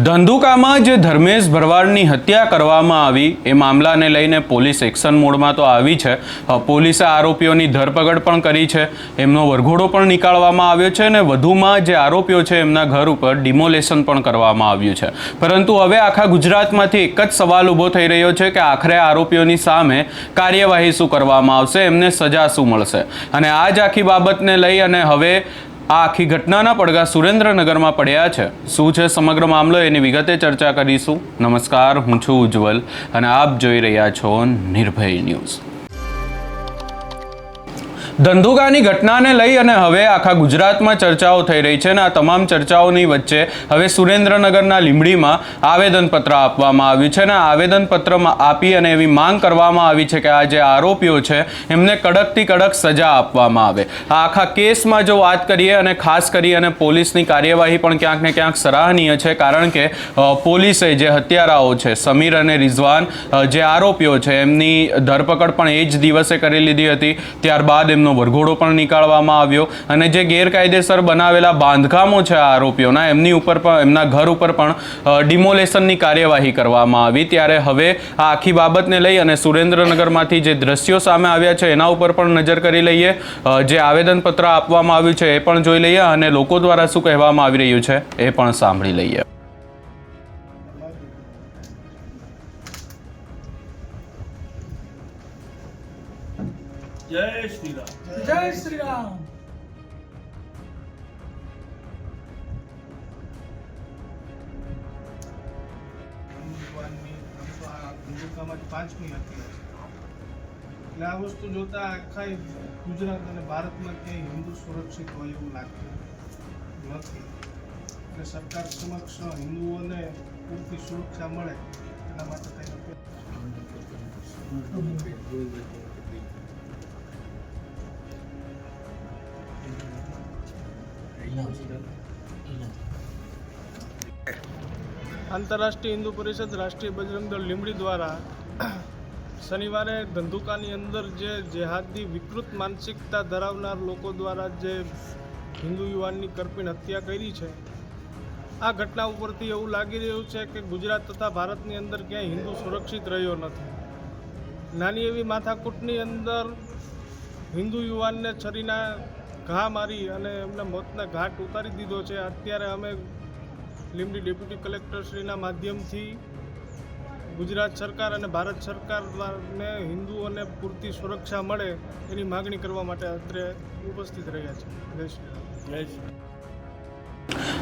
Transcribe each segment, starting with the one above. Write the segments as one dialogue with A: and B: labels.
A: ધંધુકામાં જે ધર્મેશ ભરવાડની હત્યા કરવામાં આવી એ મામલાને લઈને પોલીસ એક્શન મોડમાં તો આવી છે। પોલીસે આરોપીઓની ધરપકડ પણ કરી છે, એમનો વરઘોડો પણ નીકાળવામાં આવ્યો છે અને વધુમાં જે આરોપીઓ છે એમના ઘર ઉપર ડિમોલેશન પણ કરવામાં આવ્યું છે। પરંતુ હવે આખા ગુજરાતમાંથી એક જ સવાલ ઊભો થઈ રહ્યો છે કે આખરે આરોપીઓની સામે કાર્યવાહી શું કરવામાં આવશે, એમને સજા શું મળશે। અને આ જ આખી બાબતને લઈ અને હવે આ આખી ઘટનાના પડઘા સુરેન્દ્રનગરમાં પડ્યા છે। શું છે સમગ્ર મામલો, એની વિગતે ચર્ચા કરીશું। નમસ્કાર, હું છું ઉજ્જવલ અને આપ જોઈ રહ્યા છો નિર્ભય ન્યૂઝ। ધંધુકાની ઘટનાને લઈ અને હવે આખા ગુજરાતમાં ચર્ચાઓ થઈ રહી છે અને આ તમામ ચર્ચાઓની વચ્ચે હવે સુરેન્દ્રનગરના લીંબડીમાં આવેદનપત્ર આપવામાં આવ્યું છે અને આવેદનપત્રમાં આપી અને એવી માંગ કરવામાં આવી છે કે આ જે આરોપીઓ છે એમને કડકથી કડક સજા આપવામાં આવે। આ આખા કેસમાં જો વાત કરીએ અને ખાસ કરી અને પોલીસની કાર્યવાહી પણ ક્યાંક ને ક્યાંક સરાહનીય છે, કારણ કે પોલીસે જે હત્યારાઓ છે સમીર અને રિઝવાન જે આરોપીઓ છે એમની ધરપકડ પણ એ જ દિવસે કરી લીધી હતી। ત્યારબાદ એમનો વરઘોડો પણ નીકાળવામાં આવ્યો અને જે ગેરકાયદેસર બનાવેલા બાંધકામો છે આરોપીઓના એમની ઉપર પણ એમના ઘર ઉપર પણ ડિમોલેશનની કાર્યવાહી કરવામાં આવી। ત્યારે હવે આ આખી બાબતને લઈ અને સુરેન્દ્રનગરમાંથી જે દ્રશ્યો સામે આવ્યા છે એના ઉપર પણ નજર કરી લઈએ। જે આવેદનપત્ર આપવામાં આવ્યું છે એ પણ જોઈ લઈએ અને લોકો દ્વારા શું કહેવામાં આવી રહ્યું છે એ પણ સાંભળી લઈએ।
B: जय श्री राम।
C: जय श्री राम।
B: પાંચમી હતી એટલે આ વસ્તુ જોતા આખા ગુજરાત અને ભારતમાં ક્યાંય હિન્દુ સુરક્ષિત હોય એવું લાગતું નથી। એટલે સરકાર સમક્ષ હિન્દુઓને પૂરતી સુરક્ષા મળે એના માટે આંતરરાષ્ટ્રીય હિન્દુ પરિષદ રાષ્ટ્રીય બજરંગ દળ લીંબડી દ્વારા શનિવારે ધંધુકાની અંદર જે જેહાદી વિકૃત માનસિકતા ધરાવનાર લોકો દ્વારા જે હિન્દુ યુવાનની કરપીણ હત્યા કરી છે, આ ઘટના ઉપરથી એવું લાગી રહ્યું છે કે ગુજરાત તથા ભારતની અંદર ક્યાંય હિન્દુ સુરક્ષિત રહ્યો નથી। નાની એવી માથાકૂટની અંદર હિન્દુ યુવાનને છરીના ઘા મારી અને એમને મોતના ઘાટ ઉતારી દીધો છે। અત્યારે અમે લીંબડી ડેપ્યુટી કલેક્ટરશ્રીના માધ્યમથી ગુજરાત સરકાર અને ભારત સરકારને હિન્દુઓને પૂરતી સુરક્ષા મળે એની માગણી કરવા માટે અત્રે ઉપસ્થિત રહ્યા છે। જય શ્રી રામ। જય શ્રી રામ।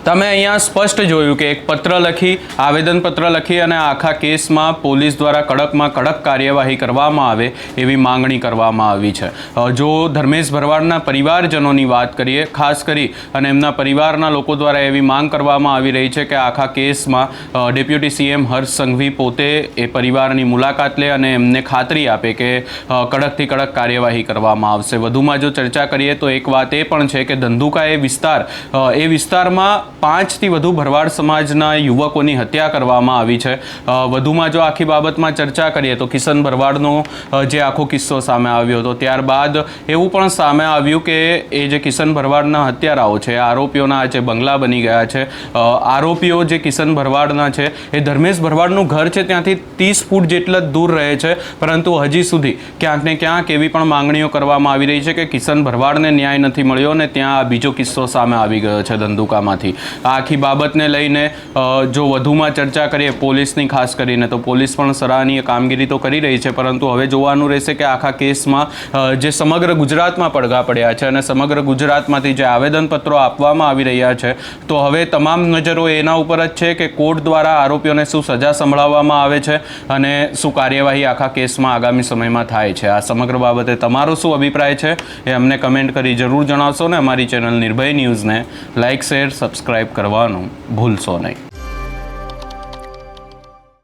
A: તમે અહીંયા સ્પષ્ટ જોયું કે એક પત્ર લખી, આવેદનપત્ર લખી અને આખા કેસમાં પોલીસ દ્વારા કડકમાં કડક કાર્યવાહી કરવામાં આવે એવી માંગણી કરવામાં આવી છે। જો ધર્મેશ ભરવાડના પરિવારજનોની વાત કરીએ, ખાસ કરી અને એમના પરિવારના લોકો દ્વારા એવી માંગ કરવામાં આવી રહી છે કે આખા કેસમાં ડેપ્યુટી સીએમ હર્ષ સંઘવી પોતે એ પરિવારની મુલાકાત લે અને એમને ખાતરી આપે કે કડકથી કડક કાર્યવાહી કરવામાં આવશે। વધુમાં જો ચર્ચા કરીએ તો એક વાત એ પણ છે કે ધંધુકા એ વિસ્તારમાં 5થી વધુ ભરવાડ સમાજના યુવકોની હત્યા કરવામાં આવી છે। વધુમાં જો આખી બાબતમાં ચર્ચા કરીએ તો કિશન ભરવાડનો જે આખો કિસ્સો સામે આવ્યો હતો, ત્યારબાદ એવું પણ સામે આવ્યું કે એ જે કિશન ભરવાડના હત્યારાઓ છે, આરોપીઓના જે બંગલા બની ગયા છે, આરોપીઓ જે કિશન ભરવાડના છે એ ધર્મેશ ભરવાડનું ઘર છે ત્યાંથી 30 ફૂટ જેટલા જ દૂર રહે છે, પરંતુ હજી સુધી ક્યાંક ને ક્યાંક એવી પણ માંગણીઓ કરવામાં આવી રહી છે કે કિશન ભરવાડને ન્યાય નથી મળ્યો અને ત્યાં આ બીજો કિસ્સો સામે આવી ગયો છે ધંધુકામાંથી। આ આખી બાબતને લઈને જો વધુમાં ચર્ચા કરીએ પોલીસની ખાસ કરીને, તો પોલીસ પણ સરાહનીય કામગીરી તો કરી રહી છે, પરંતુ હવે જોવાનું રહેશે કે આખા કેસમાં જે સમગ્ર ગુજરાતમાં પડઘા પડ્યા છે અને સમગ્ર ગુજરાતમાંથી જે આવેદનપત્રો આપવામાં આવી રહ્યા છે, તો હવે તમામ નજરો એના ઉપર જ છે કે કોર્ટ દ્વારા આરોપીઓને શું સજા સંભળાવવામાં આવે છે અને શું કાર્યવાહી આખા કેસમાં આગામી સમયમાં થાય છે। આ સમગ્ર બાબતે તમારો શું અભિપ્રાય છે એ અમને કમેન્ટ કરી જરૂર જણાવશો ને અમારી ચેનલ નિર્ભય ન્યૂઝને લાઇક, શેર, સબસ્ક્રાઈબ કરવાનું ભૂલશો નહીં।